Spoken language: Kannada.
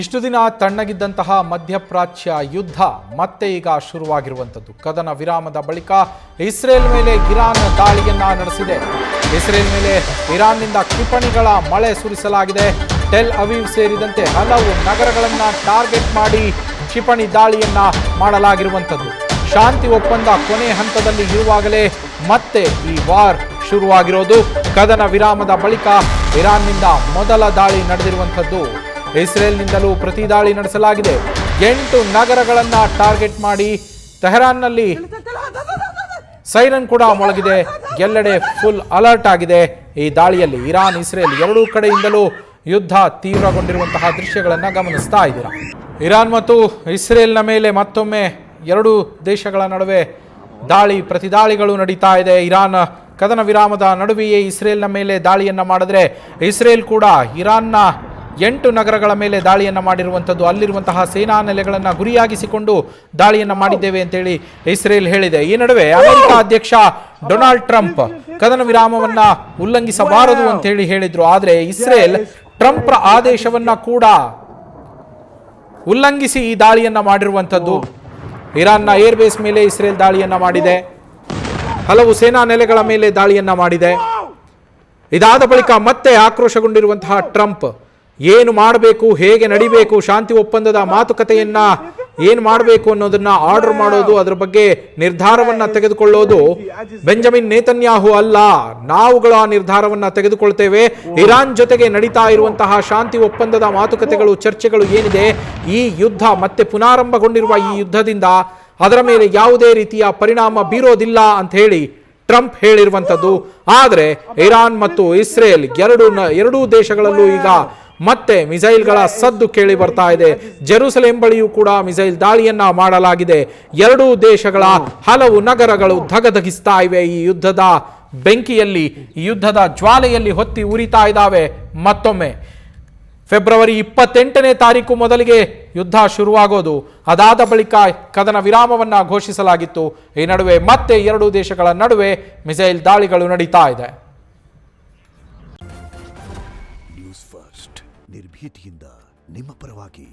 ಇಷ್ಟು ದಿನ ತಣ್ಣಗಿದ್ದಂತಹ ಮಧ್ಯಪ್ರಾಚ್ಯ ಯುದ್ಧ ಮತ್ತೆ ಈಗ ಶುರುವಾಗಿರುವಂಥದ್ದು. ಕದನ ವಿರಾಮದ ಬಳಿಕ ಇಸ್ರೇಲ್ ಮೇಲೆ ಇರಾನ್ ದಾಳಿಯನ್ನ ನಡೆಸಿದೆ. ಇಸ್ರೇಲ್ ಮೇಲೆ ಇರಾನ್ನಿಂದ ಕ್ಷಿಪಣಿಗಳ ಮಳೆ ಸುರಿಸಲಾಗಿದೆ. ಟೆಲ್ ಅವೀವ್ ಸೇರಿದಂತೆ ಹಲವು ನಗರಗಳನ್ನು ಟಾರ್ಗೆಟ್ ಮಾಡಿ ಕ್ಷಿಪಣಿ ದಾಳಿಯನ್ನ ಮಾಡಲಾಗಿರುವಂಥದ್ದು. ಶಾಂತಿ ಒಪ್ಪಂದ ಕೊನೆ ಹಂತದಲ್ಲಿ ಇರುವಾಗಲೇ ಮತ್ತೆ ಈ ವಾರ್ ಶುರುವಾಗಿರೋದು. ಕದನ ವಿರಾಮದ ಬಳಿಕ ಇರಾನ್ನಿಂದ ಮೊದಲ ದಾಳಿ ನಡೆದಿರುವಂಥದ್ದು. ಇಸ್ರೇಲ್ನಿಂದಲೂ ಪ್ರತಿ ದಾಳಿ ನಡೆಸಲಾಗಿದೆ. 8 ನಗರಗಳನ್ನು ಟಾರ್ಗೆಟ್ ಮಾಡಿ ತೆಹರಾನ್ನಲ್ಲಿ ಸೈರನ್ ಕೂಡ ಮೊಳಗಿದೆ. ಎಲ್ಲೆಡೆ ಫುಲ್ ಅಲರ್ಟ್ ಆಗಿದೆ. ಈ ದಾಳಿಯಲ್ಲಿ ಇರಾನ್ ಇಸ್ರೇಲ್ ಎರಡೂ ಕಡೆಯಿಂದಲೂ ಯುದ್ಧ ತೀವ್ರಗೊಂಡಿರುವಂತಹ ದೃಶ್ಯಗಳನ್ನು ಗಮನಿಸ್ತಾ ಇದ್ದೀರಾ. ಇರಾನ್ ಮತ್ತು ಇಸ್ರೇಲ್ನ ಮೇಲೆ ಮತ್ತೊಮ್ಮೆ ಎರಡೂ ದೇಶಗಳ ನಡುವೆ ಪ್ರತಿದಾಳಿಗಳು ನಡೀತಾ ಇದೆ. ಇರಾನ್ ಕದನ ವಿರಾಮದ ನಡುವೆಯೇ ಇಸ್ರೇಲ್ನ ಮೇಲೆ ದಾಳಿಯನ್ನ ಮಾಡಿದ್ರೆ ಇಸ್ರೇಲ್ ಕೂಡ ಇರಾನ್ನ 8 ನಗರಗಳ ಮೇಲೆ ದಾಳಿಯನ್ನ ಮಾಡಿರುವಂಥದ್ದು. ಅಲ್ಲಿರುವಂತಹ ಸೇನಾ ನೆಲೆಗಳನ್ನು ಗುರಿಯಾಗಿಸಿಕೊಂಡು ದಾಳಿಯನ್ನ ಮಾಡಿದ್ದೇವೆ ಅಂತೇಳಿ ಇಸ್ರೇಲ್ ಹೇಳಿದೆ. ಈ ನಡುವೆ ಅಮೆರಿಕ ಅಧ್ಯಕ್ಷ ಡೊನಾಲ್ಡ್ ಟ್ರಂಪ್ ಕದನ ವಿರಾಮವನ್ನ ಉಲ್ಲಂಘಿಸಬಾರದು ಅಂತ ಹೇಳಿದ್ರು. ಆದರೆ ಇಸ್ರೇಲ್ ಟ್ರಂಪ್ ಆದೇಶವನ್ನ ಕೂಡ ಉಲ್ಲಂಘಿಸಿ ಈ ದಾಳಿಯನ್ನ ಮಾಡಿರುವಂಥದ್ದು. ಇರಾನ್ನ ಏರ್ಬೇಸ್ ಮೇಲೆ ಇಸ್ರೇಲ್ ದಾಳಿಯನ್ನ ಮಾಡಿದೆ. ಹಲವು ಸೇನಾ ನೆಲೆಗಳ ಮೇಲೆ ದಾಳಿಯನ್ನ ಮಾಡಿದೆ. ಇದಾದ ಬಳಿಕ ಮತ್ತೆ ಆಕ್ರೋಶಗೊಂಡಿರುವಂತಹ ಟ್ರಂಪ್ ಏನು ಮಾಡಬೇಕು, ಹೇಗೆ ನಡಿಬೇಕು, ಶಾಂತಿ ಒಪ್ಪಂದದ ಮಾತುಕತೆಯನ್ನ ಏನು ಮಾಡಬೇಕು ಅನ್ನೋದನ್ನ ಆರ್ಡರ್ ಮಾಡೋದು, ಅದರ ಬಗ್ಗೆ ನಿರ್ಧಾರವನ್ನ ತೆಗೆದುಕೊಳ್ಳೋದು ಬೆಂಜಮಿನ್ ನೇತನ್ಯಾಹು ಅಲ್ಲ, ನಾವುಗಳ ನಿರ್ಧಾರವನ್ನ ತೆಗೆದುಕೊಳ್ತೇವೆ. ಇರಾನ್ ಜೊತೆಗೆ ನಡೀತಾ ಇರುವಂತಹ ಶಾಂತಿ ಒಪ್ಪಂದದ ಮಾತುಕತೆಗಳು, ಚರ್ಚೆಗಳು ಏನಿದೆ, ಈ ಯುದ್ಧ ಮತ್ತೆ ಪುನಾರಂಭಗೊಂಡಿರುವ ಈ ಯುದ್ಧದಿಂದ ಅದರ ಮೇಲೆ ಯಾವುದೇ ರೀತಿಯ ಪರಿಣಾಮ ಬೀರೋದಿಲ್ಲ ಅಂತ ಹೇಳಿ ಟ್ರಂಪ್ ಹೇಳಿರುವಂಥದ್ದು. ಆದರೆ ಇರಾನ್ ಮತ್ತು ಇಸ್ರೇಲ್ ಎರಡೂ ದೇಶಗಳಲ್ಲೂ ಈಗ ಮತ್ತೆ ಮಿಸೈಲ್ಗಳ ಸದ್ದು ಕೇಳಿ ಬರ್ತಾ ಇದೆ. ಜೆರುಸಲೇಂ ಬಳಿಯೂ ಕೂಡ ಮಿಸೈಲ್ ದಾಳಿಯನ್ನ ಮಾಡಲಾಗಿದೆ. ಎರಡೂ ದೇಶಗಳ ಹಲವು ನಗರಗಳು ಧಗಧಗಿಸ್ತಾ ಇವೆ. ಈ ಯುದ್ಧದ ಬೆಂಕಿಯಲ್ಲಿ, ಈ ಯುದ್ಧದ ಜ್ವಾಲೆಯಲ್ಲಿ ಹೊತ್ತಿ ಉರಿತಾ ಇದ್ದಾವೆ. ಮತ್ತೊಮ್ಮೆ ಫೆಬ್ರವರಿ 28ನೇ ತಾರೀಕು ಮೊದಲಿಗೆ ಯುದ್ಧ ಶುರುವಾಗೋದು. ಅದಾದ ಬಳಿಕ ಕದನ ವಿರಾಮವನ್ನ ಘೋಷಿಸಲಾಗಿತ್ತು. ಈ ನಡುವೆ ಮತ್ತೆ ಎರಡೂ ದೇಶಗಳ ನಡುವೆ ಮಿಸೈಲ್ ದಾಳಿಗಳು ನಡೀತಾ ಇದೆ. ನ್ಯೂಸ್ ಫಸ್ಟ್ ನಿರ್ಭೀತಿಯಿಂದ ನಿಮ್ಮ ಪರವಾಗಿ.